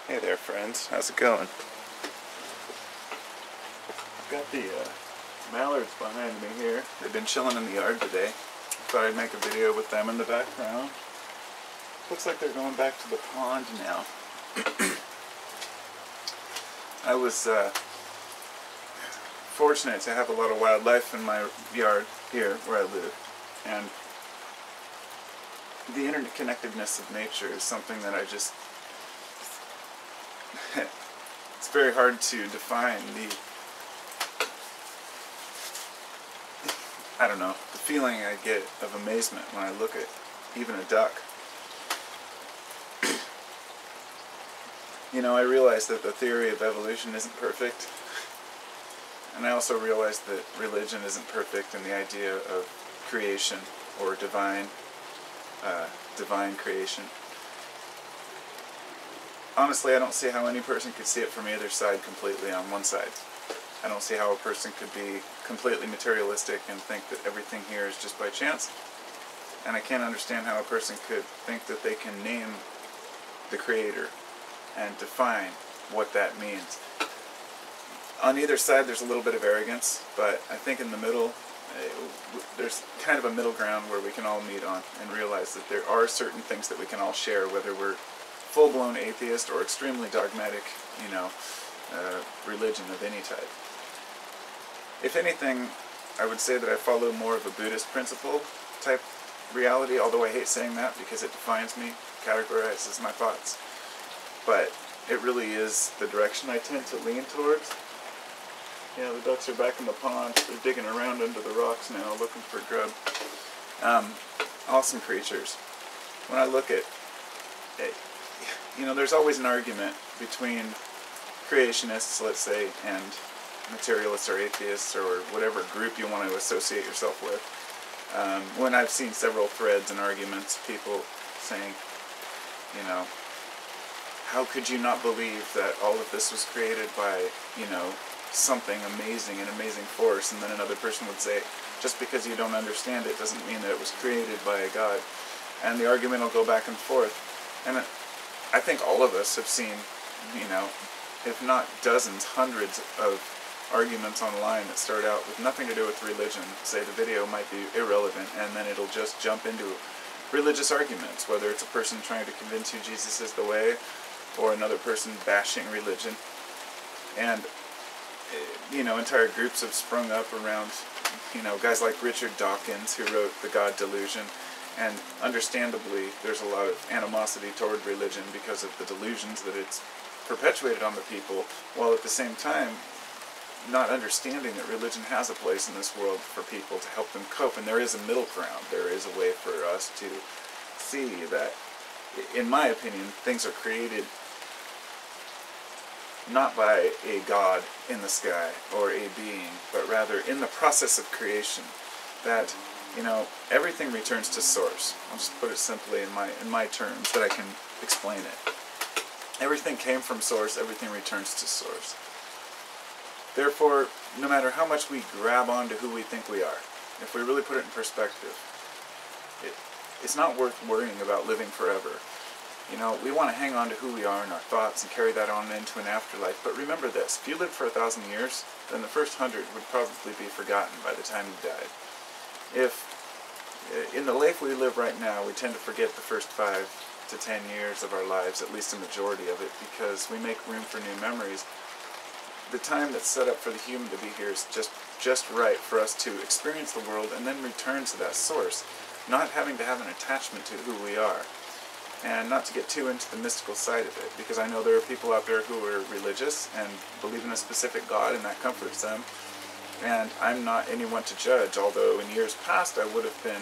Hey there, friends. How's it going? I've got the mallards behind me here. They've been chilling in the yard today. Thought I'd make a video with them in the background. Looks like they're going back to the pond now. I was fortunate to have a lot of wildlife in my yard here where I live, and the interconnectedness of nature is something that I just it's very hard to define the feeling I get of amazement when I look at even a duck. You know, I realize that the theory of evolution isn't perfect, and I also realize that religion isn't perfect, and the idea of creation or divine creation. Honestly, I don't see how any person could see it from either side completely on one side. I don't see how a person could be completely materialistic and think that everything here is just by chance. And I can't understand how a person could think that they can name the Creator and define what that means. On either side there's a little bit of arrogance, but I think in the middle there's kind of a middle ground where we can all meet on and realize that there are certain things that we can all share, whether we're full-blown atheist or extremely dogmatic, religion of any type. If anything, I would say that I follow more of a Buddhist principle type reality, although I hate saying that because it defines me, categorizes my thoughts. But it really is the direction I tend to lean towards. Yeah, the ducks are back in the pond. They're digging around under the rocks now, looking for grub. Awesome creatures. When I look at it, there's always an argument between creationists, let's say, and materialists or atheists or whatever group you want to associate yourself with. When I've seen several threads and arguments, people saying, how could you not believe that all of this was created by, something amazing, an amazing force? And then another person would say, just because you don't understand it doesn't mean that it was created by a god. And the argument will go back and forth. And I think all of us have seen, if not dozens, hundreds of arguments online that start out with nothing to do with religion. Say the video might be irrelevant, and then it'll just jump into religious arguments, whether it's a person trying to convince you Jesus is the way, or another person bashing religion. And, entire groups have sprung up around, guys like Richard Dawkins, who wrote The God Delusion. And understandably, there's a lot of animosity toward religion because of the delusions that it's perpetuated on the people, while at the same time not understanding that religion has a place in this world for people to help them cope. And there is a middle ground. There is a way for us to see that, in my opinion, things are created not by a god in the sky or a being, but rather in the process of creation, that everything returns to source. I'll just put it simply in my terms that I can explain it. Everything came from source, everything returns to source. Therefore, no matter how much we grab onto who we think we are, if we really put it in perspective, it's not worth worrying about living forever. We want to hang on to who we are in our thoughts and carry that on into an afterlife. But remember this, if you lived for 1,000 years, then the first 100 would probably be forgotten by the time you died. If in the life we live right now, we tend to forget the first 5 to 10 years of our lives, at least a majority of it, because we make room for new memories. The time that's set up for the human to be here is just right for us to experience the world and then return to that source, not having to have an attachment to who we are. And not to get too into the mystical side of it, because I know there are people out there who are religious and believe in a specific God, and that comforts them. And I'm not anyone to judge, although in years past I would have been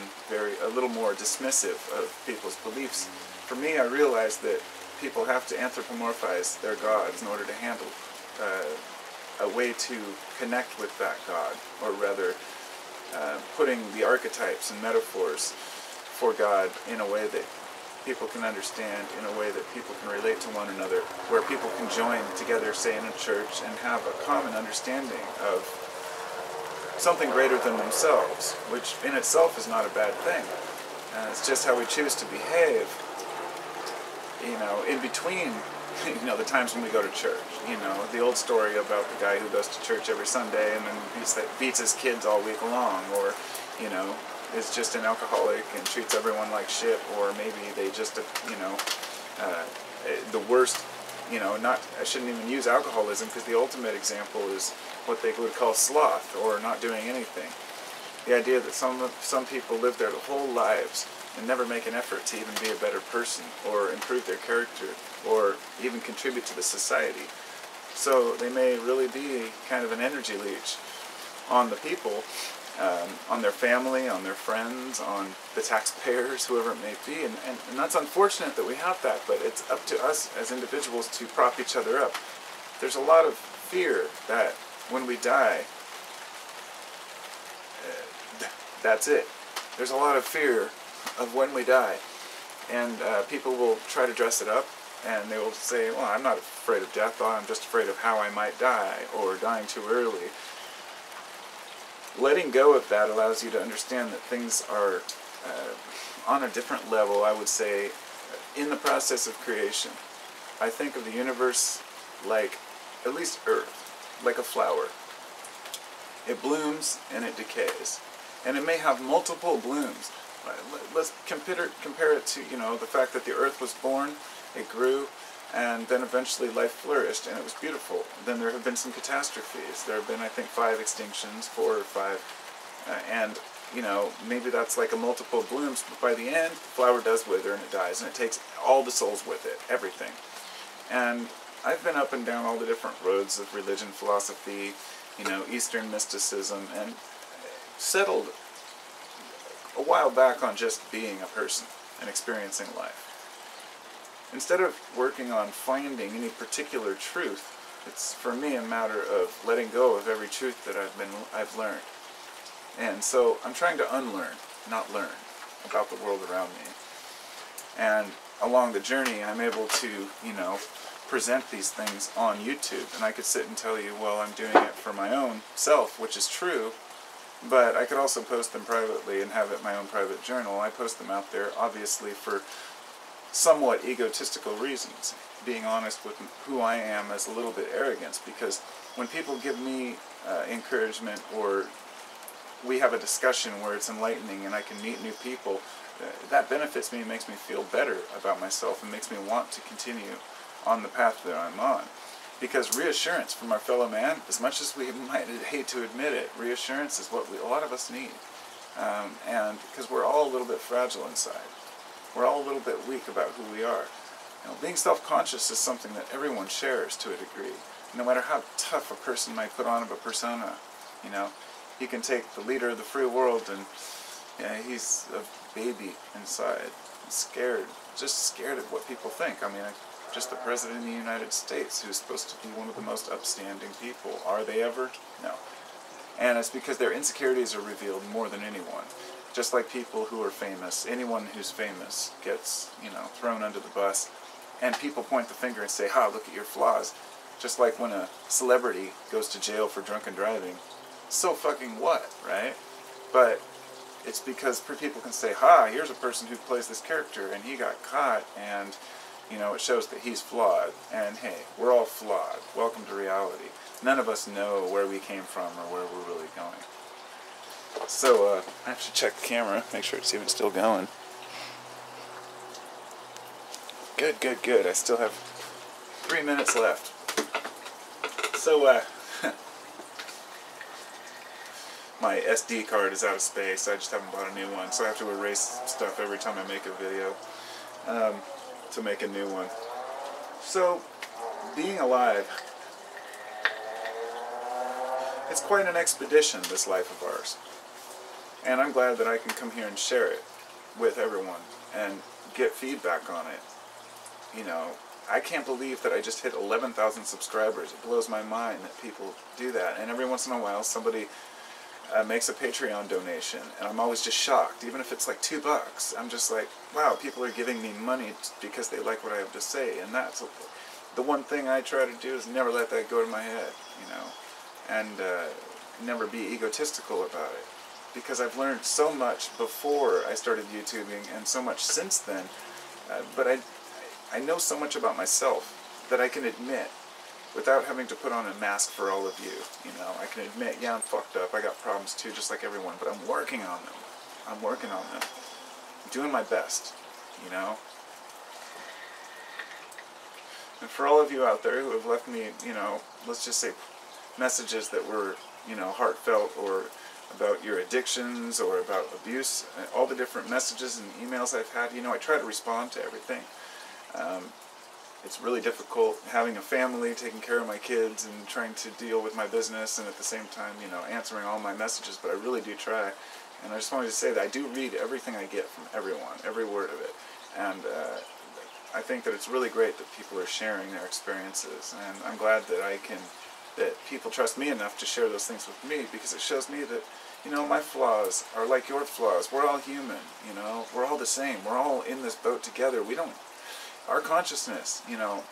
a little more dismissive of people's beliefs. For me, I realized that people have to anthropomorphize their gods in order to handle a way to connect with that God, or rather putting the archetypes and metaphors for God in a way that people can understand, in a way that people can relate to one another, where people can join together, say in a church, and have a common understanding of something greater than themselves, which in itself is not a bad thing. It's just how we choose to behave, in between you know, the times when we go to church. You know, the old story about the guy who goes to church every Sunday and then beats his kids all week long, or, you know, is just an alcoholic and treats everyone like shit, or maybe they just, you know, the worst, you know, I shouldn't even use alcoholism, because the ultimate example is what they would call sloth, or not doing anything. The idea that some people live their whole lives and never make an effort to even be a better person, or improve their character, or even contribute to the society. So they may really be kind of an energy leech on the people, on their family, on their friends, on the taxpayers, whoever it may be. And that's unfortunate that we have that, but it's up to us as individuals to prop each other up. There's a lot of fear that when we die, that's it. There's a lot of fear of when we die. And people will try to dress it up, and they will say, well, I'm not afraid of death, I'm just afraid of how I might die, or dying too early. Letting go of that allows you to understand that things are on a different level, I would say, in the process of creation. I think of the universe like, at least Earth, like a flower. It blooms and it decays. And it may have multiple blooms. Let's compare it to, you know, the fact that the Earth was born, it grew, and then eventually life flourished, and it was beautiful. Then there have been some catastrophes. There have been, I think, 5 extinctions, 4 or 5, and, you know, maybe that's like a multiple blooms, but by the end, the flower does wither and it dies, and it takes all the souls with it, everything. And I've been up and down all the different roads of religion, philosophy, you know, Eastern mysticism, and settled a while back on just being a person and experiencing life. Instead of working on finding any particular truth, it's for me a matter of letting go of every truth that I've learned. And so I'm trying to unlearn, not learn, about the world around me. And along the journey, I'm able to, you know, present these things on YouTube. And I could sit and tell you, well, I'm doing it for my own self, which is true, but I could also post them privately and have it my own private journal. I post them out there, obviously, for somewhat egotistical reasons, being honest with who I am as a little bit arrogance, because when people give me encouragement, or we have a discussion where it's enlightening and I can meet new people, that benefits me and makes me feel better about myself and makes me want to continue on the path that I'm on. Because reassurance from our fellow man, as much as we might hate to admit it, reassurance is what a lot of us need. And because we're all a little bit fragile inside. We're all a little bit weak about who we are. You know, being self-conscious is something that everyone shares to a degree. No matter how tough a person might put on of a persona, you know, you can take the leader of the free world and, yeah, he's a baby inside, scared, just scared of what people think. I mean, just the President of the United States, who's supposed to be one of the most upstanding people. Are they ever? No. And it's because their insecurities are revealed more than anyone. Just like people who are famous, anyone who's famous gets, you know, thrown under the bus, and people point the finger and say, ha, look at your flaws. Just like when a celebrity goes to jail for drunken driving. So fucking what, right? But it's because people can say, ha, here's a person who plays this character, and he got caught, and, you know, it shows that he's flawed. And hey, we're all flawed. Welcome to reality. None of us know where we came from or where we're really going. So, I have to check the camera, make sure it's even still going. Good, good, good. I still have 3 minutes left. So, my SD card is out of space. I just haven't bought a new one, so I have to erase stuff every time I make a video to make a new one. So, being alive, it's quite an expedition, this life of ours. And I'm glad that I can come here and share it with everyone and get feedback on it. You know, I can't believe that I just hit 11,000 subscribers. It blows my mind that people do that. And every once in a while, somebody makes a Patreon donation, and I'm always just shocked. Even if it's like $2, I'm just like, wow, people are giving me money because they like what I have to say. And that's the one thing I try to do, is never let that go to my head, you know, and never be egotistical about it. Because I've learned so much before I started YouTubing, and so much since then, but I know so much about myself that I can admit without having to put on a mask for all of you. You know, I can admit, yeah, I'm fucked up. I got problems too, just like everyone, but I'm working on them. I'm working on them. I'm doing my best, you know? And for all of you out there who have left me, you know, let's just say messages that were, you know, heartfelt, or about your addictions or about abuse, all the different messages and emails I've had, you know, I try to respond to everything. It's really difficult having a family, taking care of my kids, and trying to deal with my business, and at the same time, you know, answering all my messages, but I really do try. And I just wanted to say that I do read everything I get from everyone, every word of it. And I think that it's really great that people are sharing their experiences, and I'm glad that that people trust me enough to share those things with me, because it shows me that, you know, my flaws are like your flaws. We're all human, you know, we're all the same. We're all in this boat together. Our consciousness, you know,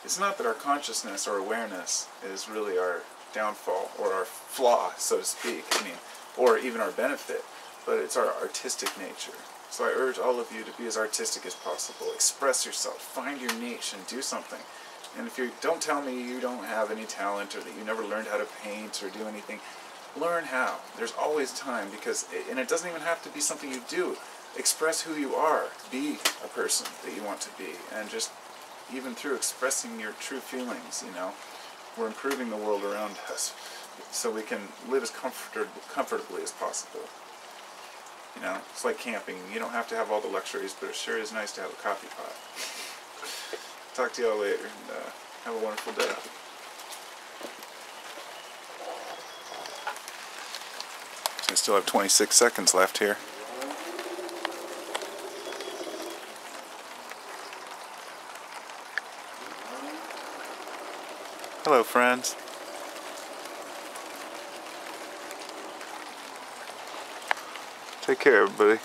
it's not that our consciousness or awareness is really our downfall or our flaw, so to speak, I mean, or even our benefit, but it's our artistic nature. So I urge all of you to be as artistic as possible. Express yourself, find your niche, and do something. And if you don't tell me you don't have any talent, or that you never learned how to paint or do anything, learn how. There's always time, and it doesn't even have to be something you do. Express who you are. Be a person that you want to be. And just, even through expressing your true feelings, you know, we're improving the world around us so we can live as comfortably as possible. You know, it's like camping. You don't have to have all the luxuries, but it sure is nice to have a coffee pot. Talk to y'all later, and have a wonderful day. I still have 26 seconds left here. Hello, friends. Take care, everybody.